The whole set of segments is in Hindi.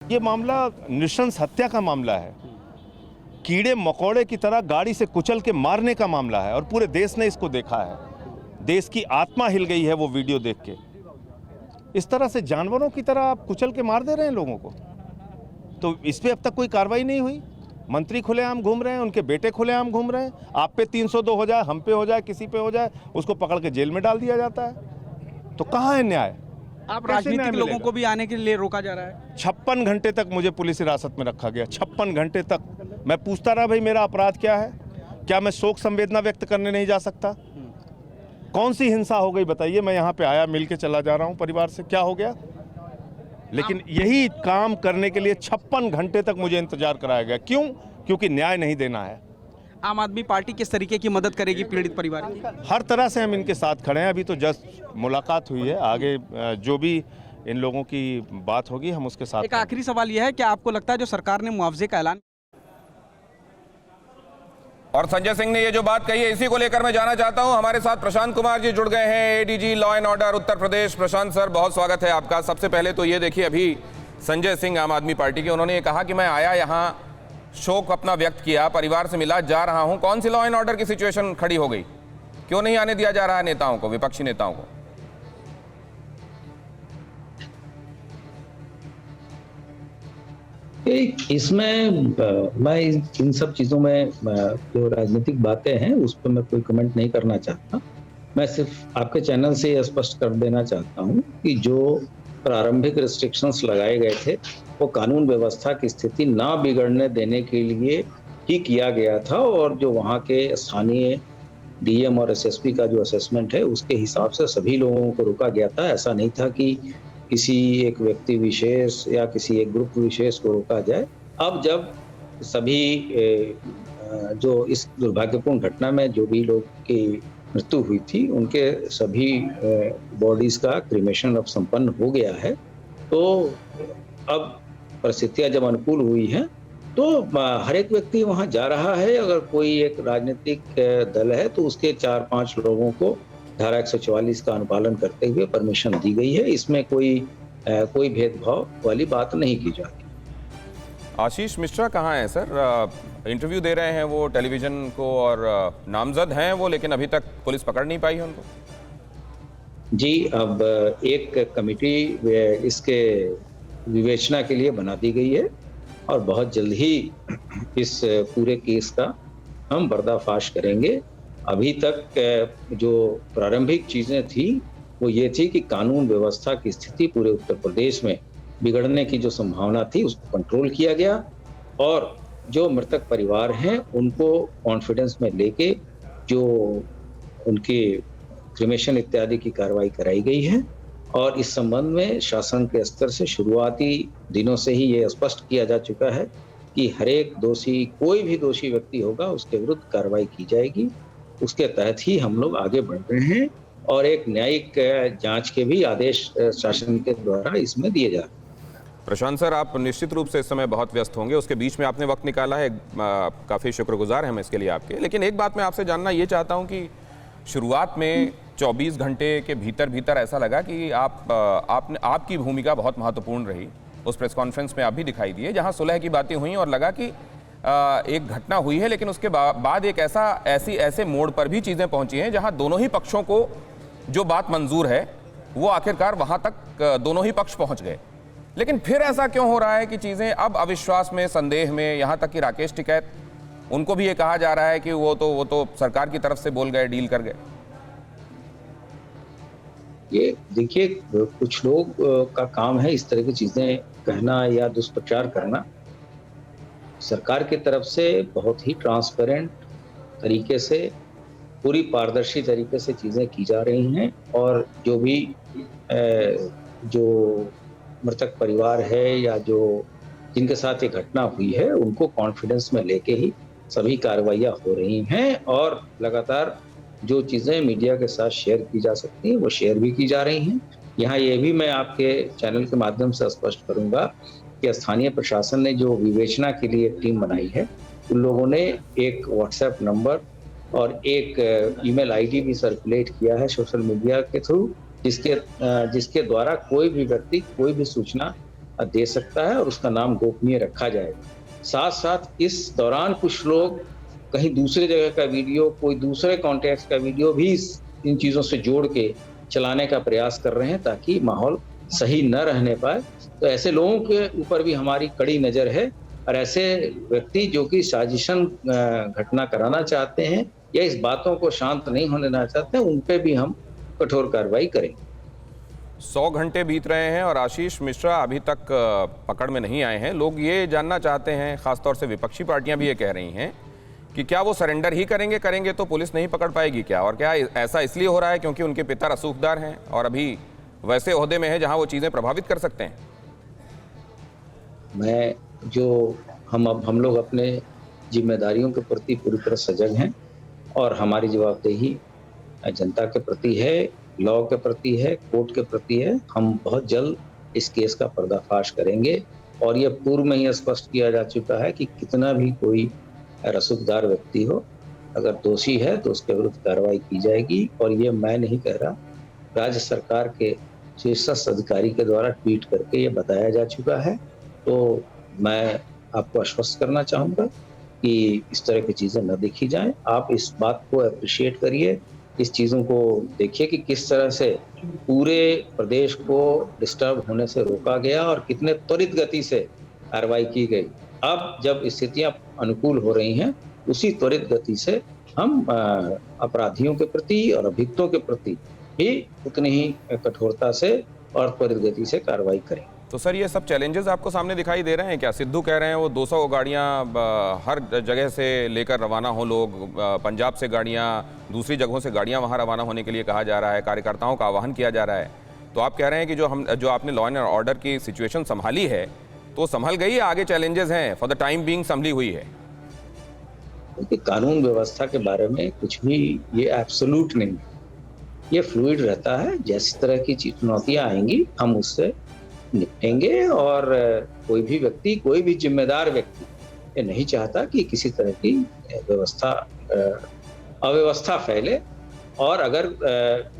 ये मामला नृशंस हत्या का मामला है। कीड़े मकोड़े की तरह गाड़ी से कुचल के मारने का मामला है और पूरे देश ने इसको देखा है। देश की आत्मा हिल गई है वो वीडियो देख के। इस तरह से जानवरों की तरह आप कुचल के मार दे रहे हैं लोगों को। तो इस पे अब तक कोई कार्रवाई नहीं हुई। मंत्री खुलेआम घूम रहे हैं, उनके बेटे खुलेआम घूम रहे हैं। आप पे 302 हो जाए, हम पे हो जाए, किसी पे हो जाए, उसको पकड़ के जेल में डाल दिया जाता है। तो कहाँ है न्याय? आप कैसे राजनीतिक न्याय लोगों मिलेगा? को भी आने के लिए रोका जा रहा है। 56 घंटे तक मुझे पुलिस हिरासत में रखा गया। 56 घंटे तक मैं पूछता रहा, भाई मेरा अपराध क्या है? क्या मैं शोक संवेदना व्यक्त करने नहीं जा सकता? कौन सी हिंसा हो गई बताइए? मैं यहाँ पे आया, मिल के चला जा रहा हूँ परिवार से, क्या हो गया? लेकिन यही काम करने के लिए 56 घंटे तक मुझे इंतजार कराया गया। क्यों? क्योंकि न्याय नहीं देना है। आम आदमी पार्टी किस तरीके की मदद करेगी पीड़ित परिवार की? हर तरह से हम इनके साथ खड़े हैं। अभी तो जस्ट मुलाकात हुई है। आगे जो भी इन लोगों की बात होगी हम उसके साथ एक आखिरी सवाल यह है कि आपको लगता है जो सरकार ने मुआवजे का ऐलान और संजय सिंह ने ये जो बात कही है इसी को लेकर मैं जाना चाहता हूं। हमारे साथ प्रशांत कुमार जी जुड़ गए हैं, ADG law and order Uttar Pradesh. Prashant sir, बहुत स्वागत है आपका। सबसे पहले तो ये देखिए, अभी संजय सिंह आम आदमी पार्टी के, उन्होंने ये कहा कि मैं आया यहाँ, शोक अपना व्यक्त किया, परिवार से मिला, जा रहा हूं। कौन सी लॉ एंड ऑर्डर की सिचुएशन खड़ी हो गई? क्यों नहीं आने दिया जा रहा है नेताओं को, विपक्षी नेताओं को? इसमें मैं इन सब चीजों में जो राजनीतिक बातें हैं उस पर मैं कोई कमेंट नहीं करना चाहता। मैं सिर्फ आपके चैनल से यह स्पष्ट कर देना चाहता हूं कि जो प्रारंभिक रिस्ट्रिक्शंस लगाए गए थे वो कानून व्यवस्था की स्थिति ना बिगड़ने देने के लिए ही किया गया था, और जो वहाँ के स्थानीय डीएम और एसएसपी का जो असेसमेंट है उसके हिसाब से सभी लोगों को रोका गया था। ऐसा नहीं था कि किसी एक व्यक्ति विशेष या किसी एक ग्रुप विशेष को रोका जाए। अब जब सभी जो इस दुर्भाग्यपूर्ण घटना में जो भी लोग की मृत्यु हुई थी उनके सभी बॉडीज का क्रीमेशन अब संपन्न हो गया है, तो अब परिस्थितियां जब अनुकूल हुई हैं तो हर एक व्यक्ति वहां जा रहा है। अगर कोई एक राजनीतिक दल है तो उसके 4-5 लोगों को धारा 144 का अनुपालन करते हुए परमिशन दी गई है। इसमें कोई भेदभाव वाली बात नहीं की जाती। आशीष मिश्रा कहाँ है सर? इंटरव्यू दे रहे हैं वो टेलीविजन को, और नामजद हैं वो, लेकिन अभी तक पुलिस पकड़ नहीं पाई है उनको। जी, अब एक कमेटी इसके विवेचना के लिए बना दी गई है और बहुत जल्द ही इस पूरे केस का हम पर्दाफाश करेंगे। अभी तक जो प्रारंभिक चीजें थी वो ये थी कि कानून व्यवस्था की स्थिति पूरे उत्तर प्रदेश में बिगड़ने की जो संभावना थी उसको कंट्रोल किया गया, और जो मृतक परिवार हैं उनको कॉन्फिडेंस में लेके जो उनके क्रिमेशन इत्यादि की कार्रवाई कराई गई है। और इस संबंध में शासन के स्तर से शुरुआती दिनों से ही ये स्पष्ट किया जा चुका है कि हर एक दोषी, कोई भी दोषी व्यक्ति होगा उसके विरुद्ध कार्रवाई की जाएगी। उसके तहत ही हम लोग आगे बढ़ रहे हैं और एक न्यायिक जांच के भी आदेश शासन के द्वारा इसमें दिए जा रहे हैं। प्रशांत सर, आप निश्चित रूप से इस समय बहुत व्यस्त होंगे, उसके बीच में आपने वक्त निकाला है, काफ़ी शुक्रगुजार हैं हम इसके लिए आपके। लेकिन एक बात मैं आपसे जानना ये चाहता हूं कि शुरुआत में 24 घंटे के भीतर ऐसा लगा कि आपकी भूमिका बहुत महत्वपूर्ण रही। उस प्रेस कॉन्फ्रेंस में आप भी दिखाई दिए जहां सुलह की बातें हुई और लगा कि एक घटना हुई है, लेकिन उसके बाद एक ऐसे मोड़ पर भी चीज़ें पहुंची हैं जहां दोनों ही पक्षों को जो बात मंजूर है वो आखिरकार वहां तक दोनों ही पक्ष पहुंच गए। लेकिन फिर ऐसा क्यों हो रहा है कि चीज़ें अब अविश्वास में, संदेह में, यहाँ तक कि राकेश टिकैत, उनको भी ये कहा जा रहा है कि वो तो सरकार की तरफ से बोल गए, डील कर गए। ये देखिए, कुछ लोग का काम है इस तरह की चीजें कहना या दुष्प्रचार करना। सरकार की तरफ से बहुत ही ट्रांसपेरेंट तरीके से, पूरी पारदर्शी तरीके से चीजें की जा रही हैं, और जो भी जो मृतक परिवार है या जो जिनके साथ ये घटना हुई है उनको कॉन्फिडेंस में लेके ही सभी कार्रवाइयाँ हो रही हैं, और लगातार जो चीजें मीडिया के साथ शेयर की जा सकती हैं वो शेयर भी की जा रही हैं। यहाँ ये भी मैं आपके चैनल के माध्यम से स्पष्ट करूंगा कि स्थानीय प्रशासन ने जो विवेचना के लिए टीम बनाई है उन लोगों ने एक व्हाट्सएप नंबर और एक ईमेल आईडी भी सर्कुलेट किया है सोशल मीडिया के थ्रू, जिसके द्वारा कोई भी व्यक्ति कोई भी सूचना दे सकता है और उसका नाम गोपनीय रखा जाएगा। साथ साथ इस दौरान कुछ लोग कहीं दूसरे जगह का वीडियो, कोई दूसरे कॉन्टेक्स्ट का वीडियो भी इन चीज़ों से जोड़ के चलाने का प्रयास कर रहे हैं ताकि माहौल सही न रहने पाए। तो ऐसे लोगों के ऊपर भी हमारी कड़ी नज़र है और ऐसे व्यक्ति जो कि साजिशन घटना कराना चाहते हैं या इस बातों को शांत नहीं होने देना चाहते हैं, उन पे भी हम कठोर कार्रवाई करेंगे। 100 घंटे बीत रहे हैं और आशीष मिश्रा अभी तक पकड़ में नहीं आए हैं। लोग ये जानना चाहते हैं, खासतौर से विपक्षी पार्टियां भी ये कह रही हैं कि क्या वो सरेंडर ही करेंगे तो पुलिस नहीं पकड़ पाएगी क्या? और क्या ऐसा इसलिए हो रहा है क्योंकि उनके पिता रसूखदार हैं और अभी वैसे ओहदे में है जहां वो चीज़ें प्रभावित कर सकते हैं? हम लोग अपने जिम्मेदारियों के प्रति पूरी तरह सजग हैं और हमारी जवाबदेही जनता के प्रति है, लॉ के प्रति है, कोर्ट के प्रति है। हम बहुत जल्द इस केस का पर्दाफाश करेंगे और ये पूर्व में ही स्पष्ट किया जा चुका है कि कितना भी कोई रसूखदार व्यक्ति हो, अगर दोषी है तो उसके विरुद्ध कार्रवाई की जाएगी। और ये मैं नहीं कह रहा, राज्य सरकार के शीर्षस्थ अधिकारी के द्वारा ट्वीट करके ये बताया जा चुका है। तो मैं आपको आश्वस्त करना चाहूँगा कि इस तरह की चीज़ें न देखी जाएं। आप इस बात को अप्रिशिएट करिए, इस चीज़ों को देखिए कि किस तरह से पूरे प्रदेश को डिस्टर्ब होने से रोका गया और कितने त्वरित गति से कार्रवाई की गई। अब जब स्थितियां अनुकूल हो रही हैं, उसी त्वरित गति से हम अपराधियों के प्रति और अभियुक्तों के प्रति भी उतनी ही कठोरता से और त्वरित गति से कार्रवाई करें। तो सर, ये सब चैलेंजेस आपको सामने दिखाई दे रहे हैं क्या? सिद्धू कह रहे हैं वो 200 गाड़ियां हर जगह से लेकर रवाना हो, लोग पंजाब से गाड़ियां, दूसरी जगहों से गाड़ियां वहां रवाना होने के लिए कहा जा रहा है, कार्यकर्ताओं का आह्वान किया जा रहा है। तो आप कह रहे हैं कि जो आपने लॉ एंड ऑर्डर की सिचुएशन संभाली है तो संभल गई है, आगे चैलेंजेस हैं, फॉर द टाइम बीइंग संभली हुई है? कानून व्यवस्था के बारे में कुछ भी ये एब्सोल्यूट नहीं है, ये फ्लूइड रहता है। जैसी तरह की चुनौतियां आएंगी हम उससे निपटेंगे और कोई भी व्यक्ति, कोई भी जिम्मेदार व्यक्ति ये नहीं चाहता कि किसी तरह की अव्यवस्था फैले। और अगर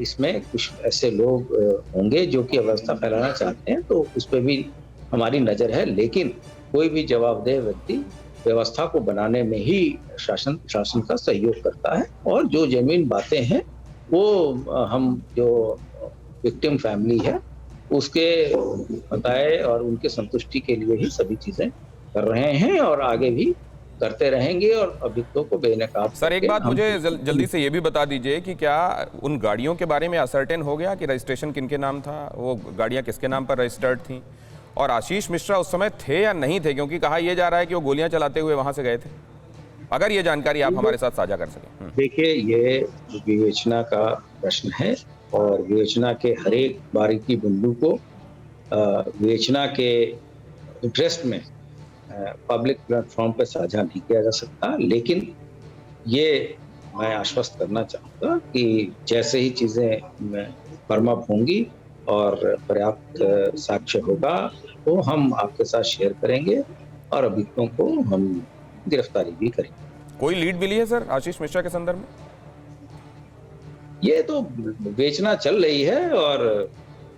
इसमें कुछ ऐसे लोग होंगे जो कि अव्यवस्था फैलाना चाहते हैं तो उस पर भी हमारी नज़र है, लेकिन कोई भी जवाबदेह व्यक्ति व्यवस्था को बनाने में ही शासन का सहयोग करता है। और जो जेन्युइन बातें हैं वो हम जो विक्टिम फैमिली है उसके बताए और उनके संतुष्टि के लिए ही सभी चीजें कर रहे हैं और आगे भी करते रहेंगे और अभियुक्तों को बेनकाब। सर, एक बात मुझे जल्दी से ये भी बता दीजिए कि क्या उन गाड़ियों के बारे में असर्टेन हो गया कि रजिस्ट्रेशन किनके नाम था, वो गाड़ियां किसके नाम पर रजिस्टर्ड थी, और आशीष मिश्रा उस समय थे या नहीं थे? क्योंकि कहा यह जा रहा है कि वो गोलियां चलाते हुए वहां से गए थे। अगर ये जानकारी आप हमारे साथ साझा कर सकें। देखिए, ये विवेचना का प्रश्न है और विवेचना के हर एक बारीकी बिंदु को विवेचना के इंटरेस्ट में पब्लिक प्लेटफॉर्म पर साझा नहीं किया जा सकता। लेकिन ये मैं आश्वस्त करना चाहूँगा कि जैसे ही चीज़ें फर्म अप होंगी और पर्याप्त साक्ष्य होगा तो हम आपके साथ शेयर करेंगे और अभियुक्तों को हम गिरफ्तारी भी करेंगे। कोई लीड मिली है सर आशीष मिश्रा के संदर्भ में? ये तो बेचना चल रही है और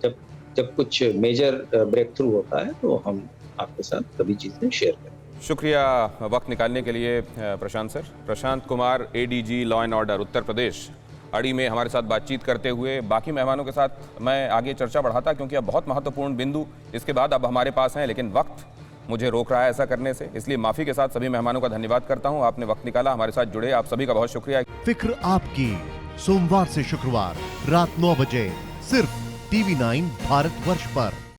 जब कुछ मेजर ब्रेक थ्रू होता है तो हम आपके साथ सभी चीजें शेयर करें। शुक्रिया वक्त निकालने के लिए Prashant sir. Prashant Kumar, ADG law and order Uttar Pradesh, अड़ी में हमारे साथ बातचीत करते हुए। बाकी मेहमानों के साथ मैं आगे चर्चा बढ़ाता क्योंकि अब बहुत महत्वपूर्ण बिंदु इसके बाद अब हमारे पास हैं, लेकिन वक्त मुझे रोक रहा है ऐसा करने से, इसलिए माफी के साथ सभी मेहमानों का धन्यवाद करता हूं। आपने वक्त निकाला, हमारे साथ जुड़े, आप सभी का बहुत शुक्रिया। फिक्र आपकी, सोमवार से शुक्रवार रात 9 बजे सिर्फ TV9 भारतवर्ष पर।